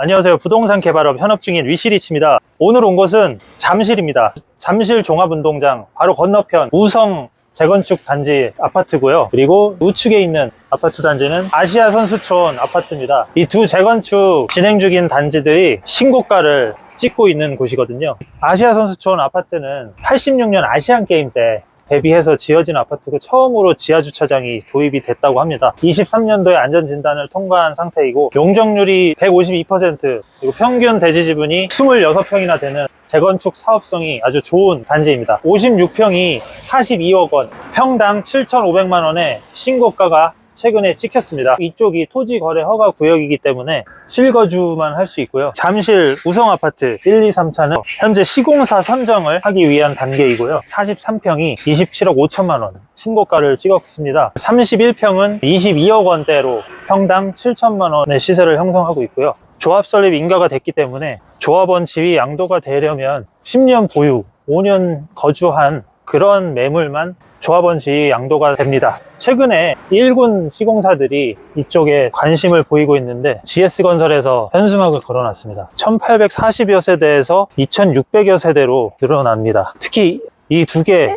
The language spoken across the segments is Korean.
안녕하세요. 부동산 개발업 현업 중인 위시리치입니다. 오늘 온 곳은 잠실입니다. 잠실 종합운동장 바로 건너편 우성 재건축 단지 아파트고요. 그리고 우측에 있는 아파트 단지는 아시아 선수촌 아파트입니다. 이 두 재건축 진행 중인 단지들이 신고가를 찍고 있는 곳이거든요. 아시아 선수촌 아파트는 86년 아시안게임 때 대비해서 지어진 아파트고 처음으로 지하주차장이 도입이 됐다고 합니다. 23년도에 안전진단을 통과한 상태이고 용적률이 152%, 그리고 평균 대지 지분이 26평이나 되는 재건축 사업성이 아주 좋은 단지입니다. 56평이 42억 원, 평당 7,500만 원의 신고가가 최근에 찍혔습니다. 이쪽이 토지 거래 허가 구역이기 때문에 실거주만 할 수 있고요. 잠실 우성 아파트 1, 2, 3차는 현재 시공사 선정을 하기 위한 단계이고요. 43평이 27억 5천만 원 신고가를 찍었습니다. 31평은 22억 원대로 평당 7천만 원의 시세를 형성하고 있고요. 조합 설립 인가가 됐기 때문에 조합원 지위 양도가 되려면 10년 보유, 5년 거주한 그런 매물만 조합원 지위 양도가 됩니다. 최근에 1군 시공사들이 이쪽에 관심을 보이고 있는데 GS건설에서 현수막을 걸어놨습니다. 1840여 세대에서 2600여 세대로 늘어납니다. 특히 이 두 개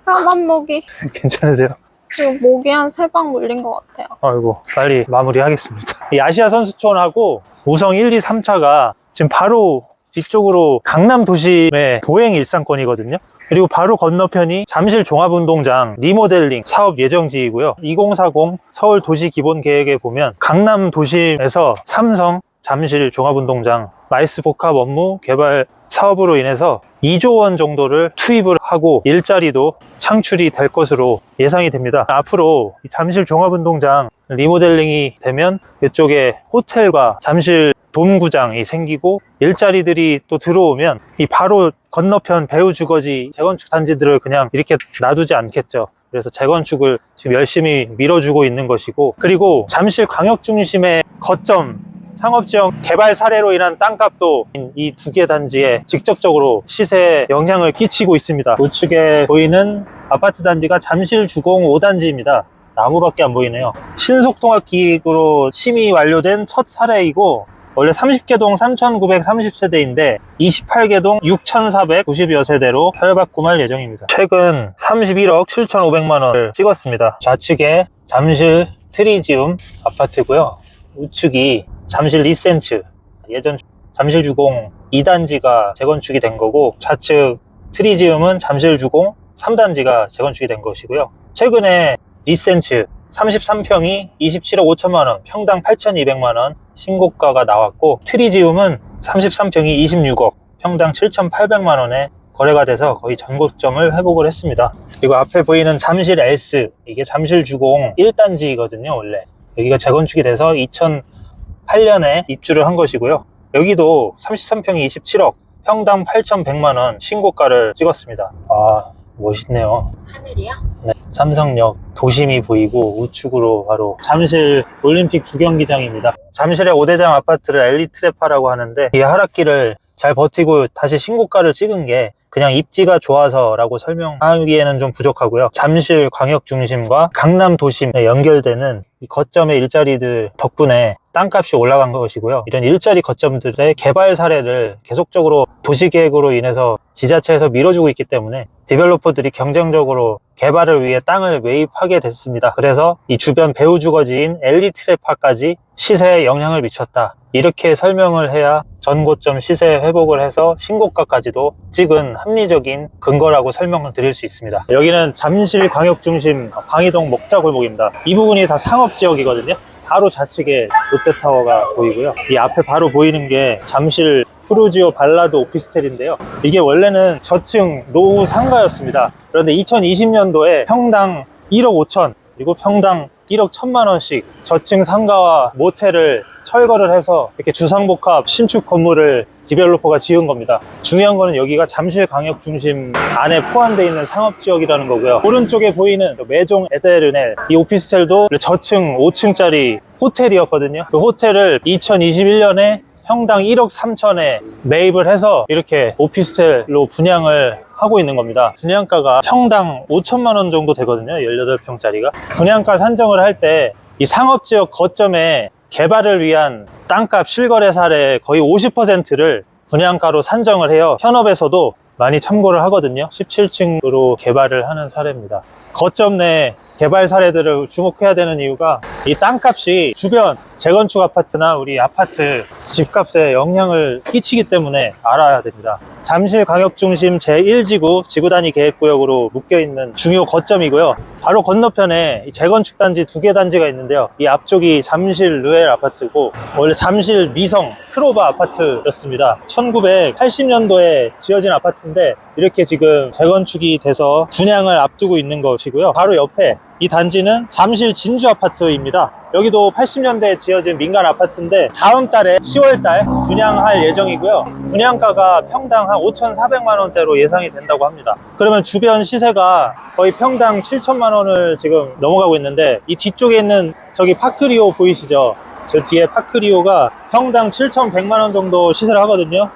뼈만 모기. 괜찮으세요? 지금 모기 한 3방 물린 것 같아요. 아이고, 빨리 마무리하겠습니다. 이 아시아 선수촌하고 우성 1, 2, 3차가 지금 바로 뒤쪽으로 강남 도심의 보행 일상권이거든요. 그리고 바로 건너편이 잠실 종합운동장 리모델링 사업 예정지이고요. 2040 서울 도시 기본 계획에 보면 강남 도심에서 삼성 잠실 종합운동장 마이스 복합 업무 개발 사업으로 인해서 2조 원 정도를 투입을 하고 일자리도 창출이 될 것으로 예상이 됩니다. 앞으로 이 잠실 종합운동장 리모델링이 되면 이쪽에 호텔과 잠실 돔구장이 생기고 일자리들이 또 들어오면 이 바로 건너편 배우주거지 재건축 단지들을 그냥 이렇게 놔두지 않겠죠. 그래서 재건축을 지금 열심히 밀어주고 있는 것이고, 그리고 잠실 광역 중심의 거점 상업지역 개발 사례로 인한 땅값도 이 두 개 단지에 직접적으로 시세에 영향을 끼치고 있습니다. 우측에 보이는 아파트 단지가 잠실 주공 5단지입니다. 나무밖에 안 보이네요. 신속통합기획으로 심의 완료된 첫 사례이고, 원래 30개동 3,930세대인데 28개동 6,490여 세대로 협약구말 예정입니다. 최근 31억 7,500만 원을 찍었습니다. 좌측에 잠실 트리지움 아파트고요. 우측이 잠실 리센츠, 예전 잠실 주공 2단지가 재건축이 된 거고, 좌측 트리지움은 잠실 주공 3단지가 재건축이 된 것이고요. 최근에 리센츠 33평이 27억 5천만 원, 평당 8,200만 원 신고가가 나왔고, 트리지움은 33평이 26억, 평당 7,800만 원에 거래가 돼서 거의 전고점을 회복을 했습니다. 그리고 앞에 보이는 잠실 엘스, 이게 잠실 주공 1단지거든요. 원래 여기가 재건축이 돼서 2008년에 입주를 한 것이고요. 여기도 33평이 27억, 평당 8,100만 원 신고가를 찍었습니다. 아, 멋있네요. 하늘이야? 네, 삼성역 도심이 보이고 우측으로 바로 잠실 올림픽 주경기장입니다. 잠실의 5대장 아파트를 엘리트레파라고 하는데, 이 하락기를 잘 버티고 다시 신고가를 찍은 게 그냥 입지가 좋아서 라고 설명하기에는 좀 부족하고요. 잠실 광역 중심과 강남 도심에 연결되는 이 거점의 일자리들 덕분에 땅값이 올라간 것이고요. 이런 일자리 거점들의 개발 사례를 계속적으로 도시계획으로 인해서 지자체에서 밀어주고 있기 때문에 디벨로퍼들이 경쟁적으로 개발을 위해 땅을 매입하게 됐습니다. 그래서 이 주변 배우주거지인 엘리트레파까지 시세에 영향을 미쳤다, 이렇게 설명을 해야 전고점 시세 회복을 해서 신고가까지도 찍은 합리적인 근거라고 설명을 드릴 수 있습니다. 여기는 잠실 광역중심 방이동 목자골목입니다. 이 부분이 다 상업지역이거든요. 바로 좌측에 롯데타워가 보이고요. 이 앞에 바로 보이는 게 잠실 푸르지오 발라드 오피스텔인데요. 이게 원래는 저층 노후 상가였습니다. 그런데 2020년도에 평당 1억 5천, 그리고 평당 1억 1천만 원씩 저층 상가와 모텔을 철거를 해서 이렇게 주상복합 신축 건물을 디벨로퍼가 지은 겁니다. 중요한 거는 여기가 잠실광역 중심 안에 포함되어 있는 상업지역이라는 거고요. 오른쪽에 보이는 메종 에데르넬, 이 오피스텔도 저층 5층짜리 호텔이었거든요. 그 호텔을 2021년에 평당 1억 3천에 매입을 해서 이렇게 오피스텔로 분양을 하고 있는 겁니다. 분양가가 평당 5천만 원 정도 되거든요. 18평짜리가. 분양가 산정을 할 때 이 상업지역 거점에 개발을 위한 땅값 실거래 사례의 거의 50%를 분양가로 산정을 해요. 현업에서도 많이 참고를 하거든요. 17층으로 개발을 하는 사례입니다. 거점 내 개발 사례들을 주목해야 되는 이유가 이 땅값이 주변 재건축 아파트나 우리 아파트 집값에 영향을 끼치기 때문에 알아야 됩니다. 잠실광역중심 제1지구 지구단위 계획구역으로 묶여있는 중요 거점이고요. 바로 건너편에 이 재건축 단지 2개 단지가 있는데요. 이 앞쪽이 잠실 르웰 아파트고 원래 잠실 미성 크로바 아파트였습니다. 1980년도에 지어진 아파트인데 이렇게 지금 재건축이 돼서 분양을 앞두고 있는 것이고요. 바로 옆에 이 단지는 잠실 진주 아파트입니다. 여기도 80년대에 지어진 민간 아파트인데 다음 달에 10월달 분양할 예정이고요. 분양가가 평당 한 5,400만 원대로 예상이 된다고 합니다. 그러면 주변 시세가 거의 평당 7천만 원을 지금 넘어가고 있는데 이 뒤쪽에 있는 저기 파크리오 보이시죠? 저 뒤에 파크리오가 평당 7,100만 원 정도 시세를 하거든요.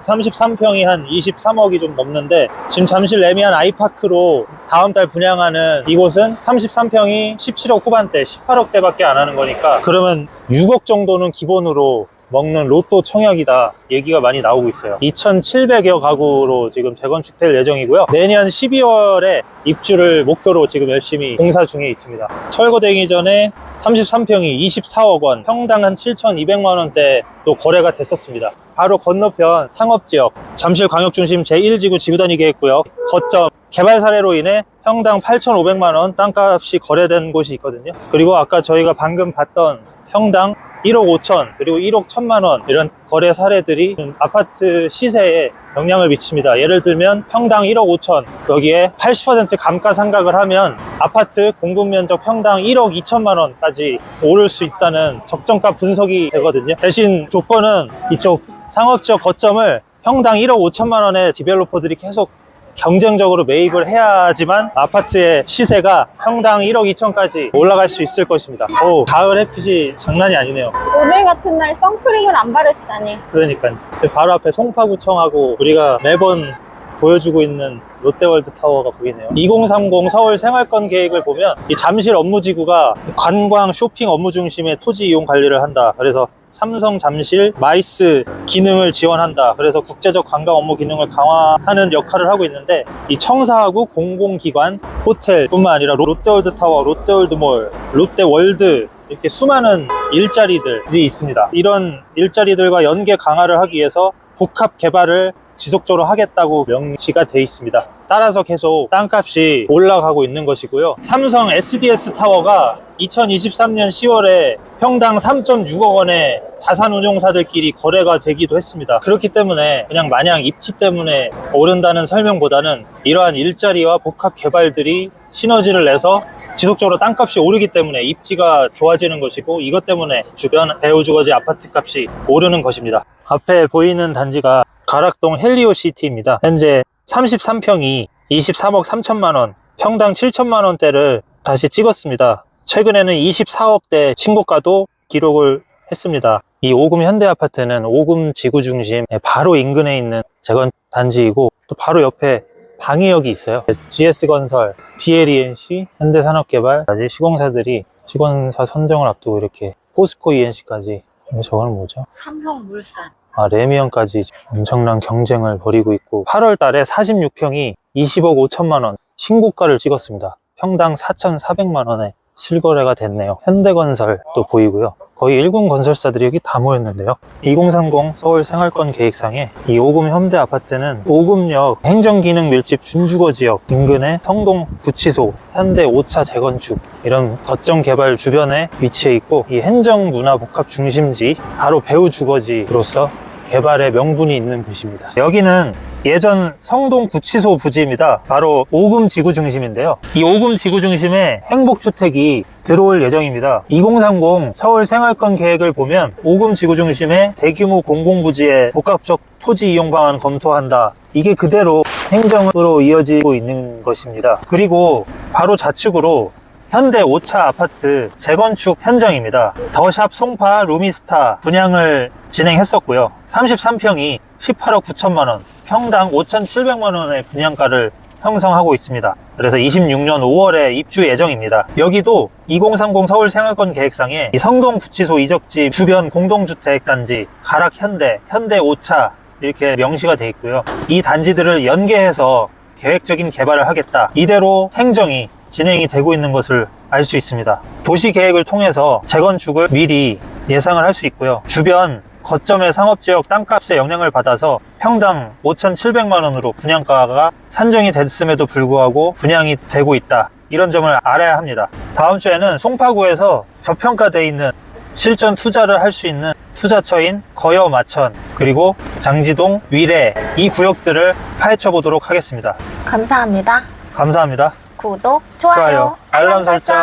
33평이 한 23억이 좀 넘는데 지금 잠실 레미안 아이파크로 다음 달 분양하는 이곳은 33평이 17억 후반대 18억대밖에 안 하는 거니까 그러면 6억 정도는 기본으로 먹는 로또 청약이다 얘기가 많이 나오고 있어요. 2,700여 가구로 지금 재건축될 예정이고요. 내년 12월에 입주를 목표로 지금 열심히 공사 중에 있습니다. 철거되기 전에 33평이 24억 원, 평당 한 7,200만 원대 또 거래가 됐었습니다. 바로 건너편 상업지역 잠실광역중심 제1지구 지구단위 계획구역 거점 개발 사례로 인해 평당 8,500만 원 땅값이 거래된 곳이 있거든요. 그리고 아까 저희가 방금 봤던 평당 1억 5천 그리고 1억 1천만 원 이런 거래 사례들이 아파트 시세에 영향을 미칩니다. 예를 들면 평당 1억 5천 여기에 80% 감가상각을 하면 아파트 공급면적 평당 1억 2천만 원까지 오를 수 있다는 적정가 분석이 되거든요. 대신 조건은 이쪽 상업지역 거점을 평당 1억 5천만 원의 디벨로퍼들이 계속 경쟁적으로 매입을 해야지만 아파트의 시세가 평당 1억 2천까지 올라갈 수 있을 것입니다. 오, 가을 햇빛이 장난이 아니네요. 오늘 같은 날 선크림을 안 바르시다니. 그러니까요. 바로 앞에 송파구청하고 우리가 매번 보여주고 있는 롯데월드 타워가 보이네요. 2030 서울 생활권 계획을 보면 이 잠실 업무지구가 관광 쇼핑 업무 중심의 토지 이용 관리를 한다. 그래서 삼성 잠실 마이스 기능을 지원한다. 그래서 국제적 관광 업무 기능을 강화하는 역할을 하고 있는데 이 청사하고 공공기관, 호텔뿐만 아니라 롯데월드 타워, 롯데월드몰, 롯데월드 이렇게 수많은 일자리들이 있습니다. 이런 일자리들과 연계 강화를 하기 위해서 복합 개발을 지속적으로 하겠다고 명시가 돼 있습니다. 따라서 계속 땅값이 올라가고 있는 것이고요. 삼성 SDS 타워가 2023년 10월에 평당 3.6억 원의 자산운용사들끼리 거래가 되기도 했습니다. 그렇기 때문에 그냥 마냥 입지 때문에 오른다는 설명보다는 이러한 일자리와 복합 개발들이 시너지를 내서 지속적으로 땅값이 오르기 때문에 입지가 좋아지는 것이고 이것 때문에 주변 배우주거지 아파트 값이 오르는 것입니다. 앞에 보이는 단지가 가락동 헬리오시티입니다. 현재 33평이 23억 3천만 원, 평당 7천만 원대를 다시 찍었습니다. 최근에는 24억대 신고가도 기록을 했습니다. 이 오금 현대아파트는 오금 지구 중심 바로 인근에 있는 재건 단지이고 또 바로 옆에 방위역이 있어요. GS건설, DLENC, 현대산업개발, 시공사들이 시공사 선정을 앞두고 이렇게 포스코 ENC까지 저건 뭐죠? 삼성물산. 레미언까지 엄청난 경쟁을 벌이고 있고 8월 달에 46평이 20억 5천만 원 신고가를 찍었습니다. 평당 4,400만 원에 실거래가 됐네요. 현대건설도 보이고요. 거의 1군 건설사들이 여기 다 모였는데요. 2030 서울 생활권 계획상에 이 오금 현대아파트는 오금역 행정기능 밀집 준주거지역 인근의 성동 구치소, 현대 5차 재건축 이런 거점 개발 주변에 위치해 있고 이 행정문화복합 중심지 바로 배우주거지로서 개발의 명분이 있는 곳입니다. 여기는 예전 성동 구치소 부지입니다. 바로 오금 지구 중심인데요. 이 오금 지구 중심에 행복주택이 들어올 예정입니다. 2030 서울 생활권 계획을 보면 오금 지구 중심에 대규모 공공부지의 복합적 토지 이용 방안 검토한다. 이게 그대로 행정으로 이어지고 있는 것입니다. 그리고 바로 좌측으로 현대 5차 아파트 재건축 현장입니다. 더샵 송파 루미스타 분양을 진행했었고요. 33평이 18억 9천만 원, 평당 5,700만 원의 분양가를 형성하고 있습니다. 그래서 26년 5월에 입주 예정입니다. 여기도 2030 서울 생활권 계획상에 이 성동 구치소 이적지 주변 공동주택단지, 가락 현대, 현대 5차 이렇게 명시가 돼 있고요. 이 단지들을 연계해서 계획적인 개발을 하겠다. 이대로 행정이 진행이 되고 있는 것을 알 수 있습니다. 도시 계획을 통해서 재건축을 미리 예상을 할 수 있고요. 주변 거점의 상업지역 땅값의 영향을 받아서 평당 5,700만 원으로 분양가가 산정이 됐음에도 불구하고 분양이 되고 있다. 이런 점을 알아야 합니다. 다음 주에는 송파구에서 저평가되어 있는 실전 투자를 할 수 있는 투자처인 거여 마천, 그리고 장지동, 위례 이 구역들을 파헤쳐 보도록 하겠습니다. 감사합니다. 감사합니다. 구독, 좋아요, 알람 설정.